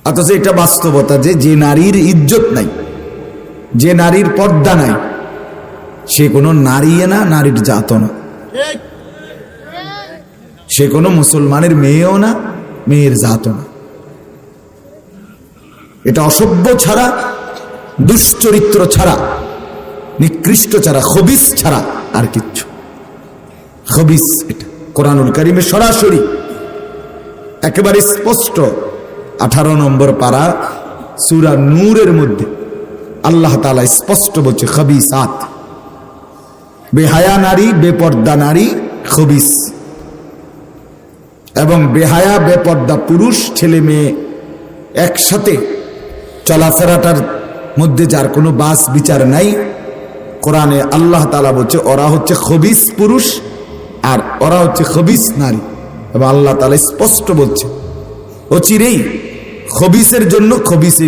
অথচ এটা বাস্তবতা যে নারীর ইজ্জত নাই, যে নারীর পর্দা নাই, সে কোনো নারী না, নারীর জাতও না, সে কোনো মুসলমানের মেয়েও না, মেয়ের জাতও না। এটা অসভ্য ছাড়া, দুশ্চরিত্র ছাড়া, নিকৃষ্ট ছাড়া, খবিস ছাড়া আর কিচ্ছু। খবিস এটা কোরআনুল কারিমে সরাসরি একেবারে স্পষ্ট 18 নম্বর পারা সূরা নূরের মধ্যে আল্লাহ তাআলা স্পষ্ট বলছে খবিসাত, বেহায়া নারী, বেপর্দা নারী খবিস। এবং বেহায়া বেপর্দা পুরুষ ছেলে মেয়ে একসাথে চলাফেরাটার মধ্যে যার কোনো বাস বিচার নাই, কোরআনে আল্লাহ তাআলা বলছে ওরা হচ্ছে খবিস পুরুষ আর ওরা হচ্ছে খবিস নারী। এবং আল্লাহ তাআলা স্পষ্ট বলছে অচিরেই খবিসের জন্য খবিসে